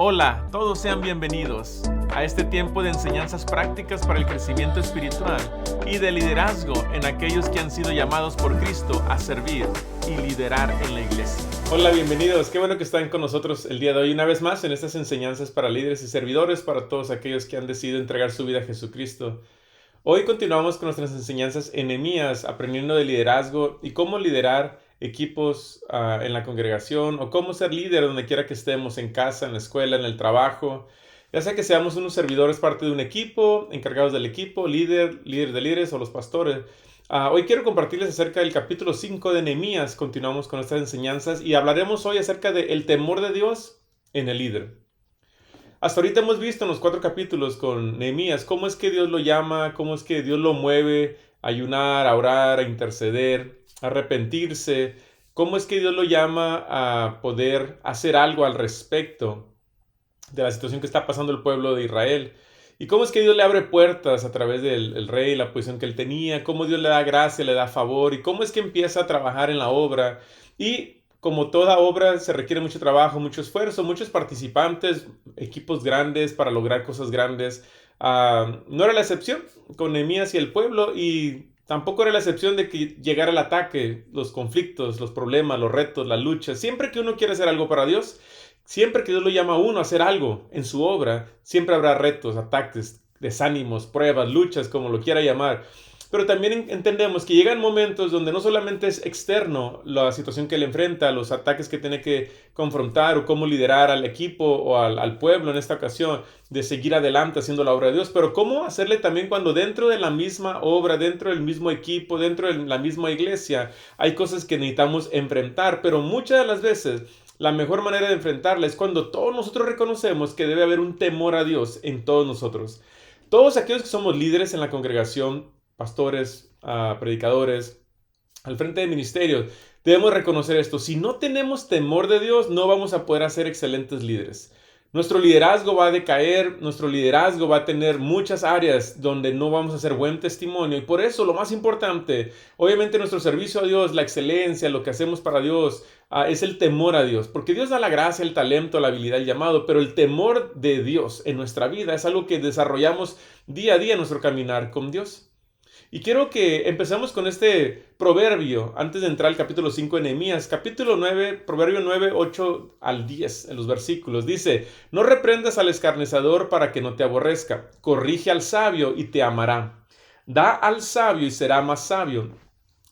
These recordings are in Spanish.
Hola, todos sean bienvenidos a este tiempo de enseñanzas prácticas para el crecimiento espiritual y de liderazgo en aquellos que han sido llamados por Cristo a servir y liderar en la iglesia. Hola, bienvenidos. Qué bueno que están con nosotros el día de hoy una vez más en estas enseñanzas para líderes y servidores, para todos aquellos que han decidido entregar su vida a Jesucristo. Hoy continuamos con nuestras enseñanzas en Nehemías, aprendiendo de liderazgo y cómo liderar equipos en la congregación o cómo ser líder donde quiera que estemos, en casa, en la escuela, en el trabajo. Ya sea que seamos unos servidores, parte de un equipo, encargados del equipo, líder de líderes o los pastores. Hoy quiero compartirles acerca del capítulo 5 de Nehemías. Continuamos con estas enseñanzas y hablaremos hoy acerca del temor de Dios en el líder. Hasta ahorita hemos visto en los 4 capítulos con Nehemías cómo es que Dios lo llama, cómo es que Dios lo mueve a ayunar, a orar, a interceder, a arrepentirse, cómo es que Dios lo llama a poder hacer algo al respecto de la situación que está pasando el pueblo de Israel. Y cómo es que Dios le abre puertas a través del rey, la posición que él tenía, cómo Dios le da gracia, le da favor, y cómo es que empieza a trabajar en la obra. Y como toda obra se requiere mucho trabajo, mucho esfuerzo, muchos participantes, equipos grandes para lograr cosas grandes. No era la excepción con Nehemías y el pueblo, y tampoco era la excepción de que llegara el ataque, los conflictos, los problemas, los retos, las luchas. Siempre que uno quiere hacer algo para Dios, siempre que Dios lo llama a uno a hacer algo en su obra, siempre habrá retos, ataques, desánimos, pruebas, luchas, como lo quiera llamar. Pero también entendemos que llegan momentos donde no solamente es externo la situación que él enfrenta, los ataques que tiene que confrontar o cómo liderar al equipo o al pueblo en esta ocasión, de seguir adelante haciendo la obra de Dios, pero cómo hacerle también cuando dentro de la misma obra, dentro del mismo equipo, dentro de la misma iglesia, hay cosas que necesitamos enfrentar, pero muchas de las veces la mejor manera de enfrentarla es cuando todos nosotros reconocemos que debe haber un temor a Dios en todos nosotros. Todos aquellos que somos líderes en la congregación, pastores, predicadores, al frente de ministerios, debemos reconocer esto. Si no tenemos temor de Dios, no vamos a poder ser excelentes líderes. Nuestro liderazgo va a decaer, nuestro liderazgo va a tener muchas áreas donde no vamos a hacer buen testimonio, y por eso lo más importante, obviamente nuestro servicio a Dios, la excelencia, lo que hacemos para Dios, es el temor a Dios, porque Dios da la gracia, el talento, la habilidad, el llamado, pero el temor de Dios en nuestra vida es algo que desarrollamos día a día en nuestro caminar con Dios. Y quiero que empecemos con este proverbio antes de entrar al capítulo 5 de Nehemías. Capítulo 9, proverbio 9, 8 al 10 en los versículos. Dice: no reprendas al escarnecedor para que no te aborrezca. Corrige al sabio y te amará. Da al sabio y será más sabio.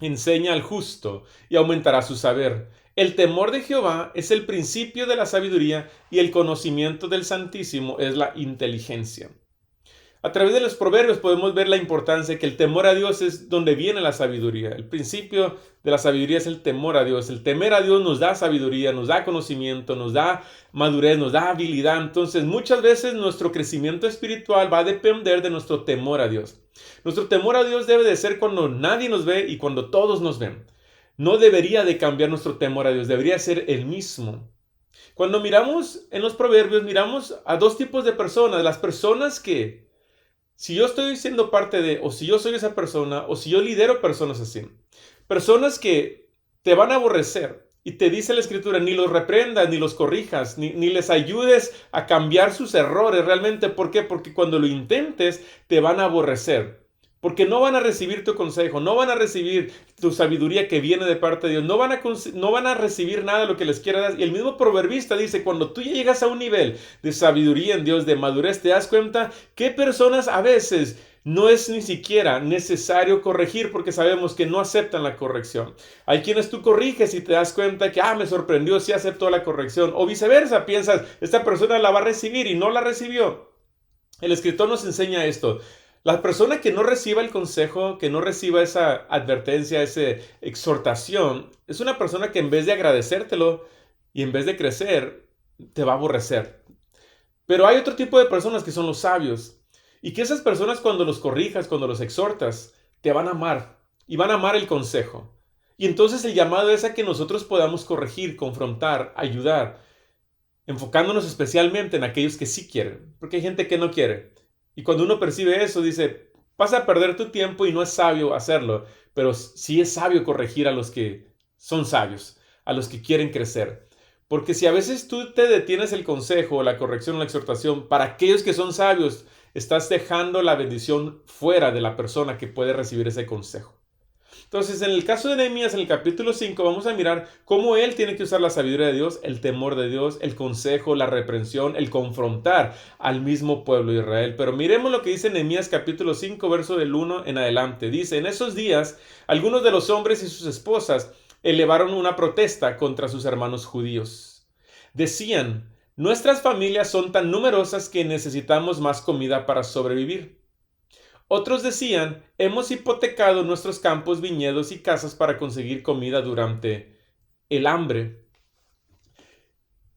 Enseña al justo y aumentará su saber. El temor de Jehová es el principio de la sabiduría, y el conocimiento del Santísimo es la inteligencia. A través de los proverbios podemos ver la importancia de que el temor a Dios es donde viene la sabiduría. El principio de la sabiduría es el temor a Dios. El temer a Dios nos da sabiduría, nos da conocimiento, nos da madurez, nos da habilidad. Entonces, muchas veces nuestro crecimiento espiritual va a depender de nuestro temor a Dios. Nuestro temor a Dios debe de ser cuando nadie nos ve y cuando todos nos ven. No debería de cambiar nuestro temor a Dios, debería ser el mismo. Cuando miramos en los proverbios, miramos a dos tipos de personas. Las personas que, si yo estoy siendo parte de, o si yo soy esa persona, o si yo lidero personas así, personas que te van a aborrecer, y te dice la Escritura, ni los reprendas, ni los corrijas, ni les ayudes a cambiar sus errores realmente. ¿Por qué? Porque cuando lo intentes, te van a aborrecer. Porque no van a recibir tu consejo, no van a recibir tu sabiduría que viene de parte de Dios, no van a recibir nada de lo que les quiera dar. Y el mismo proverbista dice, cuando tú ya llegas a un nivel de sabiduría en Dios, de madurez, te das cuenta que personas a veces no es ni siquiera necesario corregir, porque sabemos que no aceptan la corrección. Hay quienes tú corriges y te das cuenta que, me sorprendió, sí aceptó la corrección. O viceversa, piensas, esta persona la va a recibir y no la recibió. El escritor nos enseña esto. La persona que no reciba el consejo, que no reciba esa advertencia, esa exhortación, es una persona que en vez de agradecértelo y en vez de crecer, te va a aborrecer. Pero hay otro tipo de personas que son los sabios, y que esas personas, cuando los corrijas, cuando los exhortas, te van a amar y van a amar el consejo. Y entonces el llamado es a que nosotros podamos corregir, confrontar, ayudar, enfocándonos especialmente en aquellos que sí quieren, porque hay gente que no quiere. Y cuando uno percibe eso, dice, vas a perder tu tiempo y no es sabio hacerlo, pero sí es sabio corregir a los que son sabios, a los que quieren crecer. Porque si a veces tú te detienes el consejo, la corrección o la exhortación, para aquellos que son sabios, estás dejando la bendición fuera de la persona que puede recibir ese consejo. Entonces, en el caso de Nehemías, en el capítulo 5, vamos a mirar cómo él tiene que usar la sabiduría de Dios, el temor de Dios, el consejo, la reprensión, el confrontar al mismo pueblo de Israel. Pero miremos lo que dice Nehemías capítulo 5, verso del 1 en adelante. Dice, en esos días, algunos de los hombres y sus esposas elevaron una protesta contra sus hermanos judíos. Decían, nuestras familias son tan numerosas que necesitamos más comida para sobrevivir. Otros decían, hemos hipotecado nuestros campos, viñedos y casas para conseguir comida durante el hambre.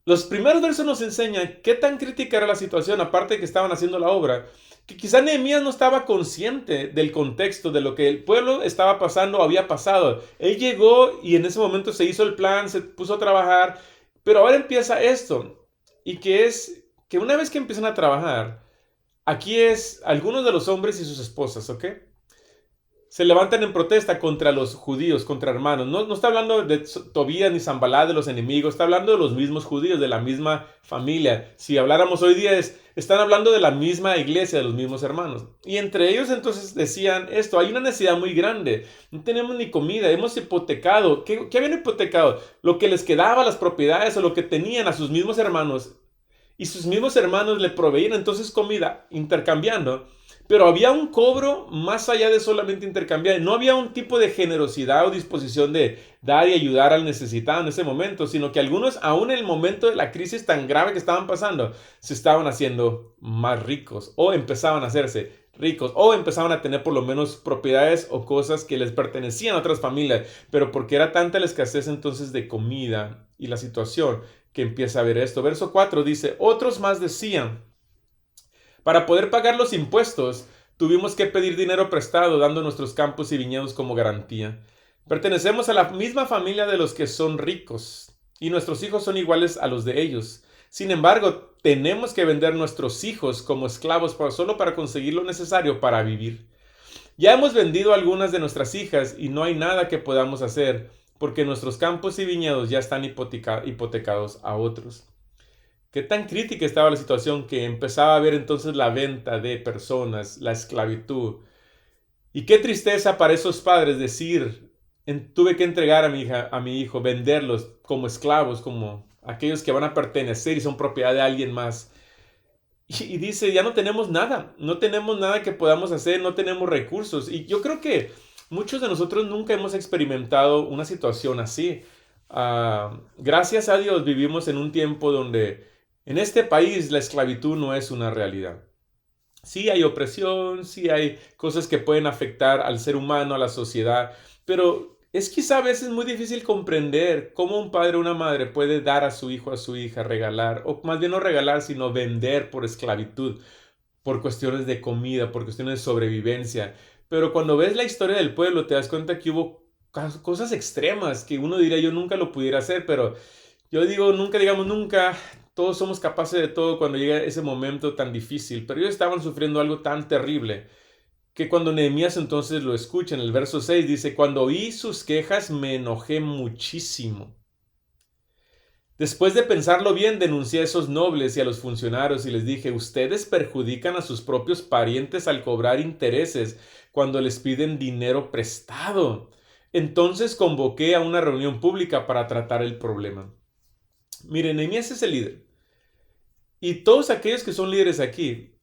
Los primeros versos nos enseñan qué tan crítica era la situación, aparte de que estaban haciendo la obra, que quizá Nehemías no estaba consciente del contexto, de lo que el pueblo estaba pasando o había pasado. Él llegó y en ese momento se hizo el plan, se puso a trabajar, pero ahora empieza esto, y que es que una vez que empiezan a trabajar, aquí es algunos de los hombres y sus esposas, ¿ok? Se levantan en protesta contra los judíos, contra hermanos. No está hablando de Tobías ni Sanballat, de los enemigos, está hablando de los mismos judíos, de la misma familia. Si habláramos hoy día, están hablando de la misma iglesia, de los mismos hermanos. Y entre ellos entonces decían esto, hay una necesidad muy grande, no tenemos ni comida, hemos hipotecado. ¿Qué habían hipotecado? Lo que les quedaba, las propiedades o lo que tenían a sus mismos hermanos. Y sus mismos hermanos le proveían entonces comida, intercambiando. Pero había un cobro más allá de solamente intercambiar. No había un tipo de generosidad o disposición de dar y ayudar al necesitado en ese momento, sino que algunos, aún en el momento de la crisis tan grave que estaban pasando, se estaban haciendo más ricos o empezaban a hacerse ricos o empezaban a tener por lo menos propiedades o cosas que les pertenecían a otras familias. Pero porque era tanta la escasez entonces de comida y la situación que empieza a ver esto. Verso 4 dice, otros más decían, para poder pagar los impuestos, tuvimos que pedir dinero prestado, dando nuestros campos y viñedos como garantía. Pertenecemos a la misma familia de los que son ricos, y nuestros hijos son iguales a los de ellos. Sin embargo, tenemos que vender nuestros hijos como esclavos solo para conseguir lo necesario para vivir. Ya hemos vendido algunas de nuestras hijas y no hay nada que podamos hacer, porque nuestros campos y viñedos ya están hipotecados a otros. Qué tan crítica estaba la situación que empezaba a ver entonces la venta de personas, la esclavitud. Y qué tristeza para esos padres decir, tuve que entregar a mi hijo, venderlos como esclavos, como aquellos que van a pertenecer y son propiedad de alguien más. Y dice, ya no tenemos nada que podamos hacer, no tenemos recursos. Y yo creo que muchos de nosotros nunca hemos experimentado una situación así. Gracias a Dios vivimos en un tiempo donde en este país la esclavitud no es una realidad. Sí hay opresión, sí hay cosas que pueden afectar al ser humano, a la sociedad, pero es quizá a veces muy difícil comprender cómo un padre o una madre puede dar a su hijo, a su hija, regalar, o más bien no regalar, sino vender por esclavitud, por cuestiones de comida, por cuestiones de sobrevivencia. Pero cuando ves la historia del pueblo, te das cuenta que hubo cosas extremas que uno diría yo nunca lo pudiera hacer, pero yo digo nunca, digamos nunca, todos somos capaces de todo cuando llega ese momento tan difícil, pero ellos estaban sufriendo algo tan terrible que cuando Nehemías entonces lo escucha en el verso 6 dice, cuando oí sus quejas me enojé muchísimo. Después de pensarlo bien, denuncié a esos nobles y a los funcionarios y les dije, ustedes perjudican a sus propios parientes al cobrar intereses cuando les piden dinero prestado. Entonces convoqué a una reunión pública para tratar el problema. Miren, Nehemías es el líder. Y todos aquellos que son líderes aquí,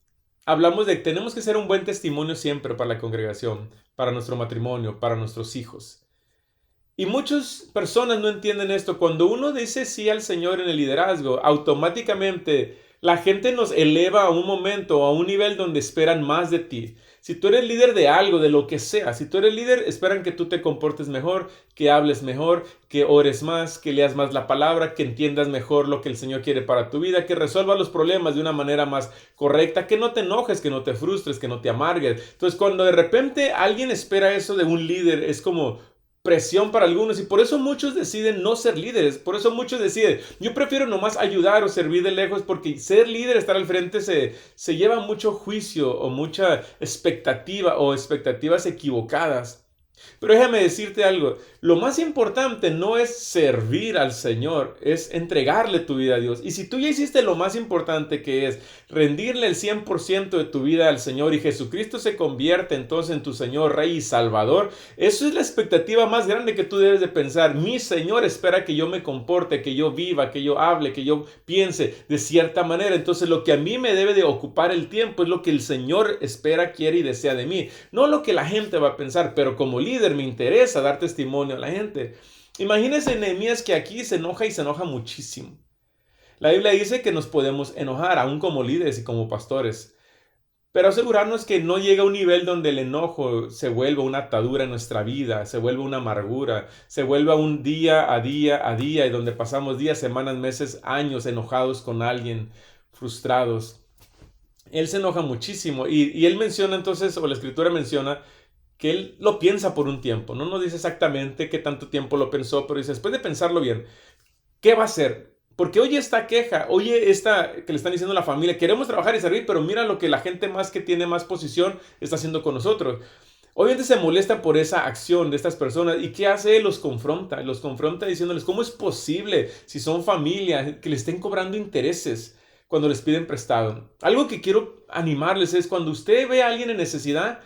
hablamos de que tenemos que ser un buen testimonio siempre para la congregación, para nuestro matrimonio, para nuestros hijos. Y muchas personas no entienden esto. Cuando uno dice sí al Señor en el liderazgo, automáticamente la gente nos eleva a un momento, a un nivel donde esperan más de ti. Si tú eres líder de algo, de lo que sea, si tú eres líder, esperan que tú te comportes mejor, que hables mejor, que ores más, que leas más la palabra, que entiendas mejor lo que el Señor quiere para tu vida, que resuelvas los problemas de una manera más correcta, que no te enojes, que no te frustres, que no te amargues. Entonces, cuando de repente alguien espera eso de un líder, es como presión para algunos y por eso muchos deciden no ser líderes, por eso muchos deciden, yo prefiero nomás ayudar o servir de lejos porque ser líder, estar al frente se lleva mucho juicio o mucha expectativa o expectativas equivocadas. Pero déjame decirte algo, lo más importante no es servir al Señor, es entregarle tu vida a Dios. Y si tú ya hiciste lo más importante, que es rendirle el 100% de tu vida al Señor, y Jesucristo se convierte entonces en tu Señor, Rey y Salvador, eso es la expectativa más grande que tú debes de pensar. Mi Señor espera que yo me comporte, que yo viva, que yo hable, que yo piense de cierta manera. Entonces lo que a mí me debe de ocupar el tiempo es lo que el Señor espera, quiere y desea de mí. No lo que la gente va a pensar, pero como líder me interesa dar testimonio a la gente. Imagínense Nehemías, que aquí se enoja y se enoja muchísimo. La Biblia dice que nos podemos enojar, aún como líderes y como pastores, pero asegurarnos que no llega a un nivel donde el enojo se vuelva una atadura en nuestra vida, se vuelva una amargura, se vuelva un día a día a día, y donde pasamos días, semanas, meses, años enojados con alguien, frustrados. Él se enoja muchísimo, y él menciona entonces, o la escritura menciona, que él lo piensa por un tiempo. No nos dice exactamente qué tanto tiempo lo pensó, pero dice, después de pensarlo bien, ¿qué va a hacer? Porque oye esta queja, oye esta que le están diciendo a la familia: queremos trabajar y servir, pero mira lo que la gente más que tiene más posición está haciendo con nosotros. Obviamente se molesta por esa acción de estas personas. ¿Y qué hace él? Los confronta diciéndoles: ¿cómo es posible, si son familia, que le estén cobrando intereses cuando les piden prestado? Algo que quiero animarles es, cuando usted ve a alguien en necesidad,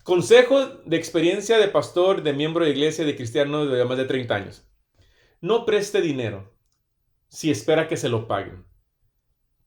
consejo de experiencia de pastor, de miembro de iglesia, de cristiano de más de 30 años: no preste dinero si espera que se lo paguen.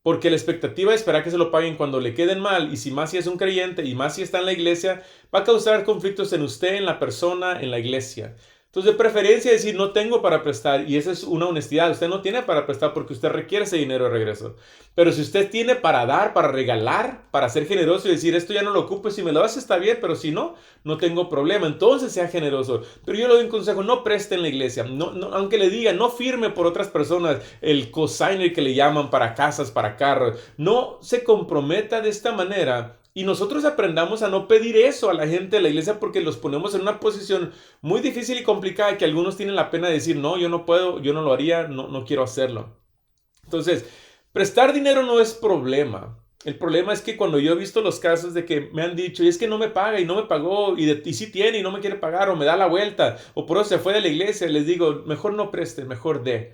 Porque la expectativa de esperar que se lo paguen cuando le queden mal, y si más si es un creyente, y más si está en la iglesia, va a causar conflictos en usted, en la persona, en la iglesia. Entonces, de preferencia decir: no tengo para prestar, y esa es una honestidad. Usted no tiene para prestar porque usted requiere ese dinero de regreso. Pero si usted tiene para dar, para regalar, para ser generoso y decir: esto ya no lo ocupo, si me lo hace está bien, pero si no, no tengo problema, entonces sea generoso. Pero yo le doy un consejo: no preste en la iglesia. Aunque le diga, no firme por otras personas el cosigner que le llaman para casas, para carros. No se comprometa de esta manera. Y nosotros aprendamos a no pedir eso a la gente de la iglesia, porque los ponemos en una posición muy difícil y complicada, que algunos tienen la pena de decir: no, yo no puedo, yo no lo haría, no quiero hacerlo. Entonces, prestar dinero no es problema. El problema es que cuando yo he visto los casos de que me han dicho: y es que no me paga y no me pagó, y sí tiene y no me quiere pagar, o me da la vuelta, o por eso se fue de la iglesia, les digo: mejor no preste, mejor dé.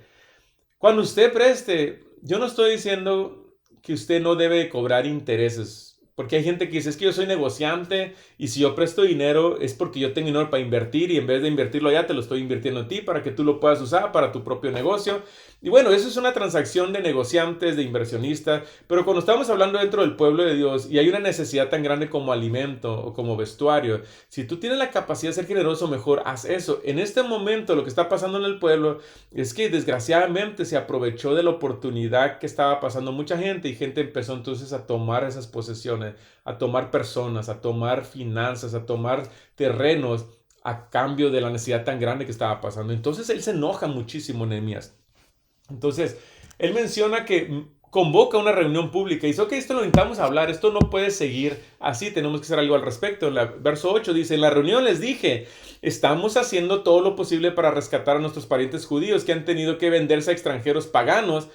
Cuando usted preste, yo no estoy diciendo que usted no debe cobrar intereses. Porque hay gente que dice: es que yo soy negociante, y si yo presto dinero es porque yo tengo dinero para invertir, y en vez de invertirlo allá, te lo estoy invirtiendo en ti para que tú lo puedas usar para tu propio negocio. Y bueno, eso es una transacción de negociantes, de inversionistas. Pero cuando estamos hablando dentro del pueblo de Dios y hay una necesidad tan grande como alimento o como vestuario, si tú tienes la capacidad de ser generoso, mejor haz eso. En este momento lo que está pasando en el pueblo es que desgraciadamente se aprovechó de la oportunidad que estaba pasando mucha gente, y gente empezó entonces a tomar esas posesiones, a tomar personas, a tomar finanzas, a tomar terrenos a cambio de la necesidad tan grande que estaba pasando. Entonces él se enoja muchísimo, Nehemías. Entonces él menciona que convoca una reunión pública y dice: ok, esto lo necesitamos hablar, esto no puede seguir así, tenemos que hacer algo al respecto. En el verso 8 dice: en la reunión les dije: estamos haciendo todo lo posible para rescatar a nuestros parientes judíos que han tenido que venderse a extranjeros paganos,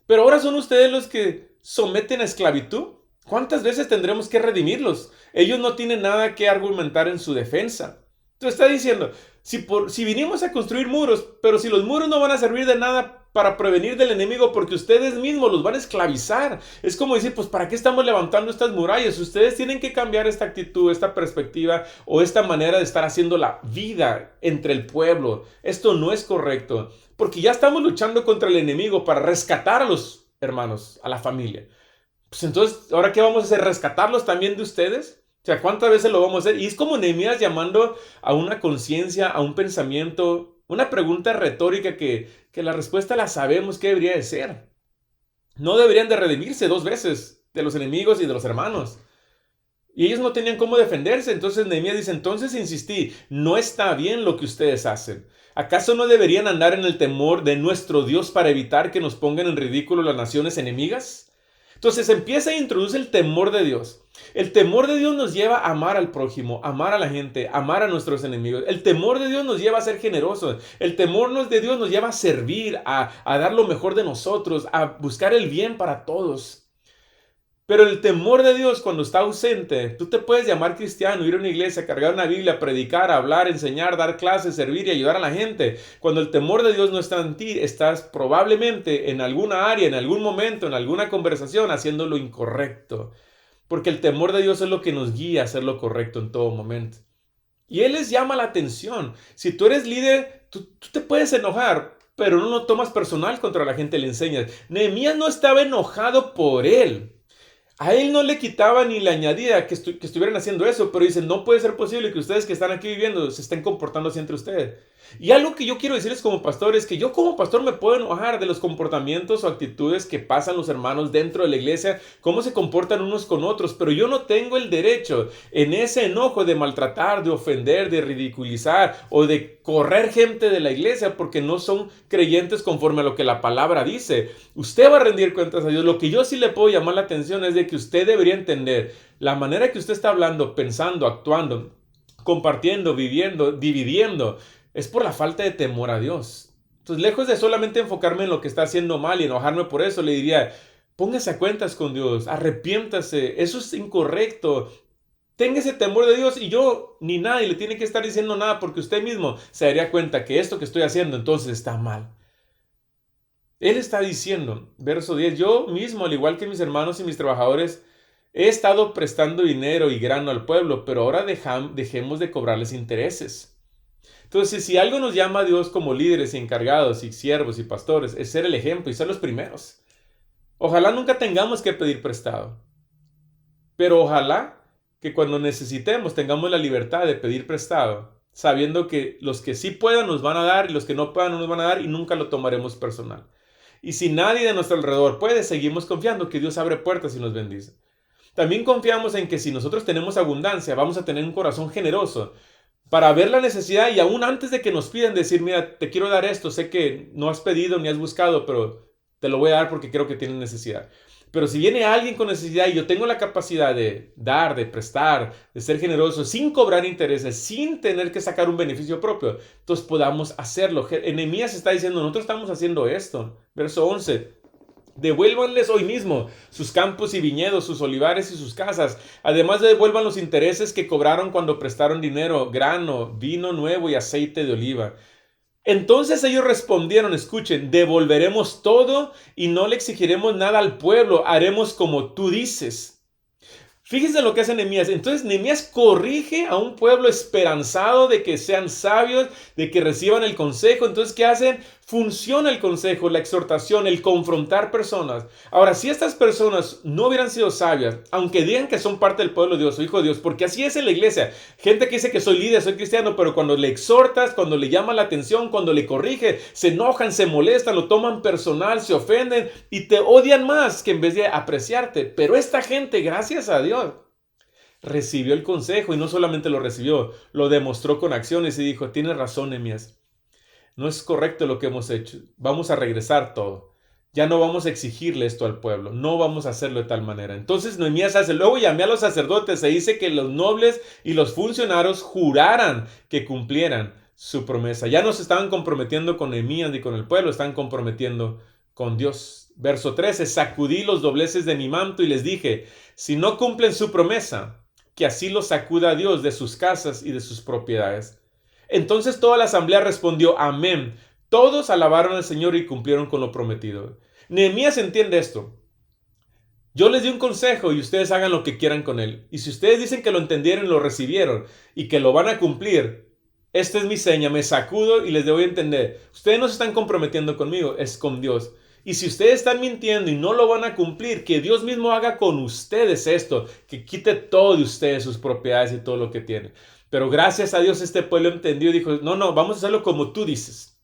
pero ahora son ustedes los que someten a esclavitud. ¿Cuántas veces tendremos que redimirlos? Ellos no tienen nada que argumentar en su defensa. Entonces está diciendo: si vinimos a construir muros, pero si los muros no van a servir de nada para prevenir del enemigo, porque ustedes mismos los van a esclavizar. Es como decir: pues ¿para qué estamos levantando estas murallas? Ustedes tienen que cambiar esta actitud, esta perspectiva, o esta manera de estar haciendo la vida entre el pueblo. Esto no es correcto, porque ya estamos luchando contra el enemigo para rescatar a los hermanos, a la familia. Pues entonces, ¿ahora qué vamos a hacer? ¿Rescatarlos también de ustedes? O sea, ¿cuántas veces lo vamos a hacer? Y es como Nehemías llamando a una conciencia, a un pensamiento, una pregunta retórica que la respuesta la sabemos que debería de ser. No deberían de redimirse dos veces de los enemigos y de los hermanos. Y ellos no tenían cómo defenderse. Entonces Nehemías dice: entonces insistí, no está bien lo que ustedes hacen. ¿Acaso no deberían andar en el temor de nuestro Dios para evitar que nos pongan en ridículo las naciones enemigas? Entonces empieza a introducir el temor de Dios. El temor de Dios nos lleva a amar al prójimo, amar a la gente, amar a nuestros enemigos. El temor de Dios nos lleva a ser generosos. El temor de Dios nos lleva a servir, a dar lo mejor de nosotros, a buscar el bien para todos. Pero el temor de Dios cuando está ausente, tú te puedes llamar cristiano, ir a una iglesia, cargar una Biblia, predicar, hablar, enseñar, dar clases, servir y ayudar a la gente. Cuando el temor de Dios no está en ti, estás probablemente en alguna área, en algún momento, en alguna conversación, haciendo lo incorrecto. Porque el temor de Dios es lo que nos guía a hacer lo correcto en todo momento. Y Él les llama la atención. Si tú eres líder, tú te puedes enojar, pero no lo tomas personal contra la gente, le enseñas. Nehemías no estaba enojado por él. A él no le quitaba ni le añadía que estuvieran haciendo eso, pero dice, no puede ser posible que ustedes que están aquí viviendo se estén comportando así entre ustedes. Y algo que yo quiero decirles como pastor es que yo como pastor me puedo enojar de los comportamientos o actitudes que pasan los hermanos dentro de la iglesia, cómo se comportan unos con otros, pero yo no tengo el derecho en ese enojo de maltratar, de ofender, de ridiculizar o de correr gente de la iglesia porque no son creyentes conforme a lo que la palabra dice. Usted va a rendir cuentas a Dios. Lo que yo sí le puedo llamar la atención es de que usted debería entender la manera que usted está hablando, pensando, actuando, compartiendo, viviendo, dividiendo, es por la falta de temor a Dios. Entonces, lejos de solamente enfocarme en lo que está haciendo mal y enojarme por eso, le diría, póngase a cuentas con Dios, arrepiéntase, eso es incorrecto. Tenga ese temor de Dios y yo ni nadie le tiene que estar diciendo nada porque usted mismo se daría cuenta que esto que estoy haciendo entonces está mal. Él está diciendo, verso 10, yo mismo, al igual que mis hermanos y mis trabajadores, he estado prestando dinero y grano al pueblo, pero ahora dejemos de cobrarles intereses. Entonces, si algo nos llama a Dios como líderes y encargados y siervos y pastores, es ser el ejemplo y ser los primeros. Ojalá nunca tengamos que pedir prestado. Pero ojalá que cuando necesitemos tengamos la libertad de pedir prestado, sabiendo que los que sí puedan nos van a dar y los que no puedan no nos van a dar y nunca lo tomaremos personal. Y si nadie de nuestro alrededor puede, seguimos confiando que Dios abre puertas y nos bendice. También confiamos en que si nosotros tenemos abundancia, vamos a tener un corazón generoso para ver la necesidad y aún antes de que nos pidan decir, mira, te quiero dar esto, sé que no has pedido ni has buscado, pero te lo voy a dar porque creo que tienes necesidad. Pero si viene alguien con necesidad y yo tengo la capacidad de dar, de prestar, de ser generoso, sin cobrar intereses, sin tener que sacar un beneficio propio, entonces podamos hacerlo. Nehemías está diciendo, nosotros estamos haciendo esto. Verso 11. Devuélvanles hoy mismo sus campos y viñedos, sus olivares y sus casas. Además, devuelvan los intereses que cobraron cuando prestaron dinero, grano, vino nuevo y aceite de oliva. Entonces ellos respondieron, escuchen, devolveremos todo y no le exigiremos nada al pueblo, haremos como tú dices. Fíjense lo que hace Nehemías. Entonces Nehemías corrige a un pueblo esperanzado de que sean sabios, de que reciban el consejo. Entonces, ¿qué hacen? Funciona el consejo, la exhortación, el confrontar personas. Ahora, si estas personas no hubieran sido sabias, aunque digan que son parte del pueblo de Dios o hijo de Dios, porque así es en la iglesia. Gente que dice que soy líder, soy cristiano, pero cuando le exhortas, cuando le llama la atención, cuando le corrige, se enojan, se molestan, lo toman personal, se ofenden y te odian más que en vez de apreciarte. Pero esta gente, gracias a Dios, recibió el consejo y no solamente lo recibió, lo demostró con acciones y dijo, tienes razón, Nehemías. No es correcto lo que hemos hecho. Vamos a regresar todo. Ya no vamos a exigirle esto al pueblo. No vamos a hacerlo de tal manera. Entonces Nehemías hace. Luego llamé a los sacerdotes. Se dice que los nobles y los funcionarios juraran que cumplieran su promesa. Ya no se estaban comprometiendo con Nehemías ni con el pueblo. Estaban comprometiendo con Dios. Verso 13. Sacudí los dobleces de mi manto y les dije, si no cumplen su promesa, que así los sacuda Dios de sus casas y de sus propiedades. Entonces toda la asamblea respondió, amén. Todos alabaron al Señor y cumplieron con lo prometido. Nehemías entiende esto. Yo les di un consejo y ustedes hagan lo que quieran con él. Y si ustedes dicen que lo entendieron, lo recibieron y que lo van a cumplir, esta es mi seña, me sacudo y les doy a entender. Ustedes no se están comprometiendo conmigo, es con Dios. Y si ustedes están mintiendo y no lo van a cumplir, que Dios mismo haga con ustedes esto, que quite todo de ustedes, sus propiedades y todo lo que tienen. Pero gracias a Dios este pueblo entendió y dijo, no, vamos a hacerlo como tú dices.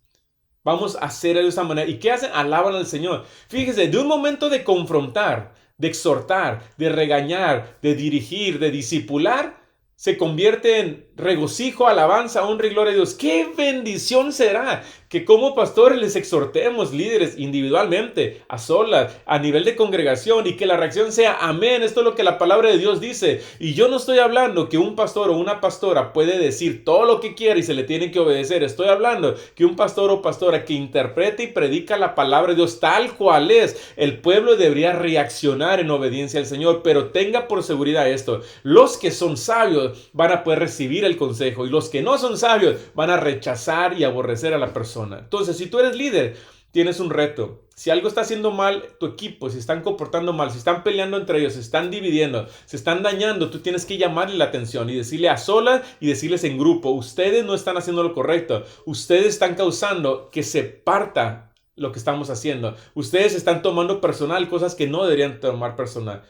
Vamos a hacerlo de esa manera. ¿Y qué hacen? Alaban al Señor. Fíjese, de un momento de confrontar, de exhortar, de regañar, de dirigir, de discipular, se convierte en regocijo, alabanza, honra y gloria a Dios. ¡Qué bendición será que como pastores les exhortemos, líderes, individualmente, a solas, a nivel de congregación, y que la reacción sea amén. Esto es lo que la palabra de Dios dice. Y yo no estoy hablando que un pastor o una pastora puede decir todo lo que quiere y se le tiene que obedecer. Estoy hablando que un pastor o pastora que interprete y predica la palabra de Dios tal cual es, el pueblo debería reaccionar en obediencia al Señor. Pero tenga por seguridad esto: los que son sabios van a poder recibir el consejo, y los que no son sabios van a rechazar y aborrecer a la persona. Entonces, si tú eres líder, tienes un reto. Si algo está haciendo mal tu equipo, si están comportando mal, si están peleando entre ellos, se están dividiendo, se están dañando, tú tienes que llamarle la atención y decirle a solas y decirles en grupo: ustedes no están haciendo lo correcto, ustedes están causando que se parta lo que estamos haciendo, ustedes están tomando personal cosas que no deberían tomar personal.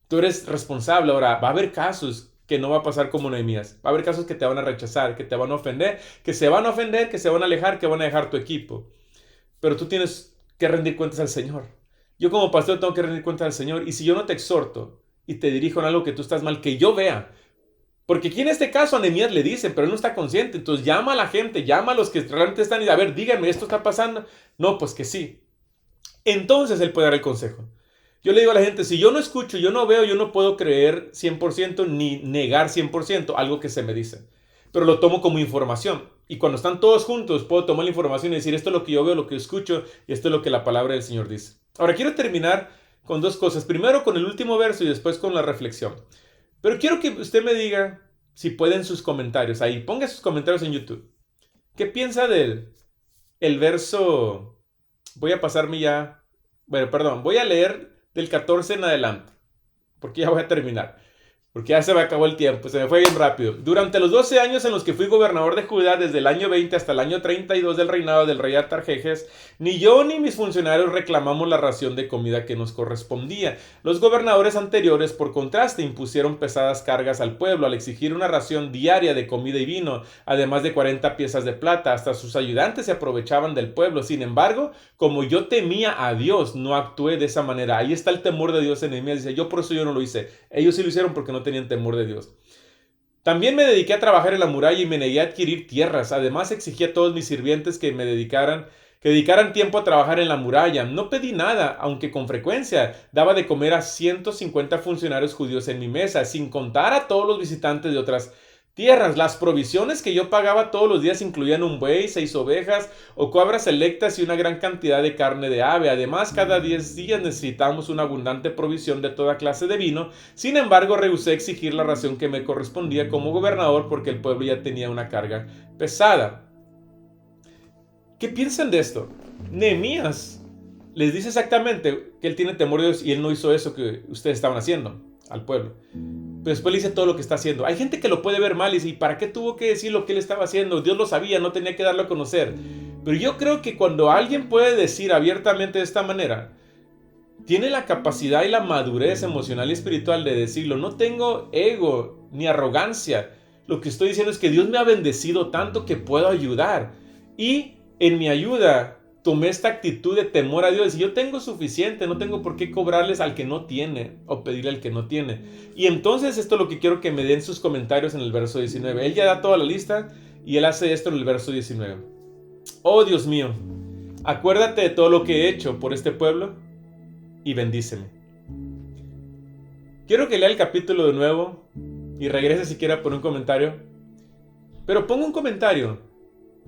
Tú eres responsable. Ahora, va a haber casos que no va a pasar como Nehemías. Va a haber casos que te van a rechazar, que te van a ofender, que se van a ofender, que se van a alejar, que van a dejar tu equipo. Pero tú tienes que rendir cuentas al Señor. Yo como pastor tengo que rendir cuentas al Señor. Y si yo no te exhorto y te dirijo en algo que tú estás mal, que yo vea. Porque aquí en este caso a Nehemías le dicen, pero él no está consciente. Entonces llama a la gente, llama a los que realmente están y a ver, díganme, ¿esto está pasando? No, pues que sí. Entonces él puede dar el consejo. Yo le digo a la gente: si yo no escucho, yo no veo, yo no puedo creer 100% ni negar 100% algo que se me dice. Pero lo tomo como información. Y cuando están todos juntos, puedo tomar la información y decir: esto es lo que yo veo, lo que escucho, y esto es lo que la palabra del Señor dice. Ahora quiero terminar con dos cosas. Primero con el último verso y después con la reflexión. Pero quiero que usted me diga, si puede, en sus comentarios. Ahí, ponga sus comentarios en YouTube. ¿Qué piensa del verso? Voy a pasarme ya. Bueno, perdón, voy a leer del 14 en adelante, porque ya voy a terminar, porque ya se me acabó el tiempo, se me fue bien rápido. Durante los 12 años en los que fui gobernador de Judá, desde el año 20 hasta el año 32 del reinado del rey Artajerjes, ni yo ni mis funcionarios reclamamos la ración de comida que nos correspondía. Los gobernadores anteriores, por contraste, impusieron pesadas cargas al pueblo al exigir una ración diaria de comida y vino, además de 40 piezas de plata. Hasta sus ayudantes se aprovechaban del pueblo. Sin embargo, como yo temía a Dios, no actué de esa manera. Ahí está el temor de Dios en Nehemías. Dice: yo por eso yo no lo hice. Ellos sí lo hicieron porque no tenían temor de Dios. También me dediqué a trabajar en la muralla y me negué a adquirir tierras. Además, exigí a todos mis sirvientes que dedicaran tiempo a trabajar en la muralla. No pedí nada, aunque con frecuencia daba de comer a 150 funcionarios judíos en mi mesa, sin contar a todos los visitantes de otras tierras. Las provisiones que yo pagaba todos los días incluían un buey, 6 ovejas o cabras selectas y una gran cantidad de carne de ave. Además, cada 10 días necesitábamos una abundante provisión de toda clase de vino. Sin embargo, rehusé exigir la ración que me correspondía como gobernador porque el pueblo ya tenía una carga pesada. ¿Qué piensan de esto? Nehemías les dice exactamente que él tiene temor de Dios y él no hizo eso que ustedes estaban haciendo al pueblo. Pero después le dice todo lo que está haciendo. Hay gente que lo puede ver mal y dice: ¿y para qué tuvo que decir lo que él estaba haciendo? Dios lo sabía, no tenía que darlo a conocer. Pero yo creo que cuando alguien puede decir abiertamente de esta manera, tiene la capacidad y la madurez emocional y espiritual de decirlo. No tengo ego ni arrogancia. Lo que estoy diciendo es que Dios me ha bendecido tanto que puedo ayudar. Y en mi ayuda tomé esta actitud de temor a Dios. Y yo tengo suficiente, no tengo por qué cobrarles al que no tiene o pedirle al que no tiene. Y entonces esto es lo que quiero que me den sus comentarios en el verso 19. Él ya da toda la lista y él hace esto en el verso 19. Oh Dios mío, acuérdate de todo lo que he hecho por este pueblo y bendíceme. Quiero que lea el capítulo de nuevo y regrese siquiera por un comentario. Pero ponga un comentario.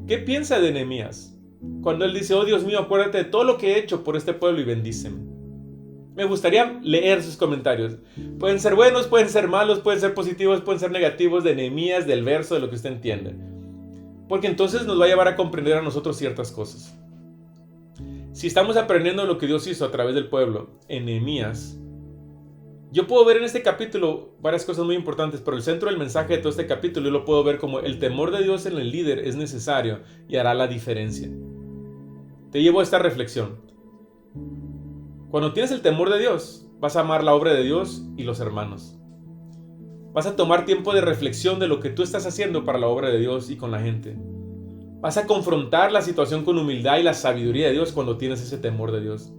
¿Qué piensa de Nehemías cuando él dice: oh Dios mío, acuérdate de todo lo que he hecho por este pueblo y bendíceme? Me gustaría leer sus comentarios. Pueden ser buenos, pueden ser malos, pueden ser positivos, pueden ser negativos, de Nehemías, del verso, de lo que usted entiende. Porque entonces nos va a llevar a comprender a nosotros ciertas cosas. Si estamos aprendiendo lo que Dios hizo a través del pueblo en Nehemías, yo puedo ver en este capítulo varias cosas muy importantes, pero el centro del mensaje de todo este capítulo yo lo puedo ver como el temor de Dios en el líder es necesario y hará la diferencia. Te llevo a esta reflexión. Cuando tienes el temor de Dios, vas a amar la obra de Dios y los hermanos. Vas a tomar tiempo de reflexión de lo que tú estás haciendo para la obra de Dios y con la gente. Vas a confrontar la situación con humildad y la sabiduría de Dios cuando tienes ese temor de Dios.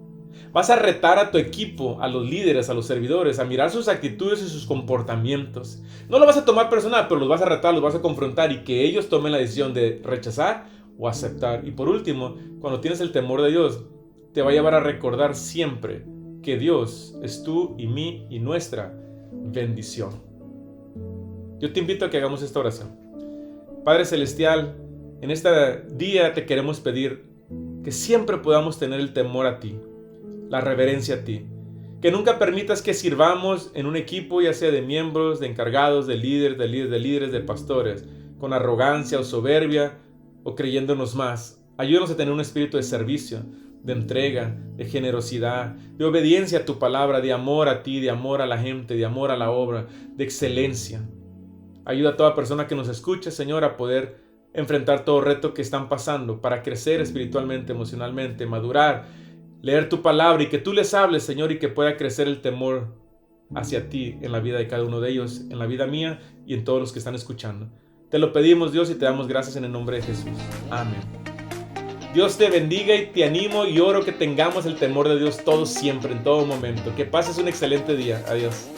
Vas a retar a tu equipo, a los líderes, a los servidores, a mirar sus actitudes y sus comportamientos. No lo vas a tomar personal, pero los vas a retar, los vas a confrontar y que ellos tomen la decisión de rechazar o aceptar. Y por último, cuando tienes el temor de Dios, te va a llevar a recordar siempre que Dios es tú y mi y nuestra bendición. Yo te invito a que hagamos esta oración. Padre Celestial, en este día te queremos pedir que siempre podamos tener el temor a ti, la reverencia a ti. Que nunca permitas que sirvamos en un equipo, ya sea de miembros, de encargados, de líderes, de pastores, con arrogancia o soberbia o creyéndonos más. Ayúdanos a tener un espíritu de servicio, de entrega, de generosidad, de obediencia a tu palabra, de amor a ti, de amor a la gente, de amor a la obra, de excelencia. Ayuda a toda persona que nos escuche, Señor, a poder enfrentar todo reto que están pasando para crecer espiritualmente, emocionalmente, madurar, leer tu palabra y que tú les hables, Señor, y que pueda crecer el temor hacia ti en la vida de cada uno de ellos, en la vida mía y en todos los que están escuchando. Te lo pedimos, Dios, y te damos gracias en el nombre de Jesús. Amén. Dios te bendiga y te animo y oro que tengamos el temor de Dios todos siempre, en todo momento. Que pases un excelente día. Adiós.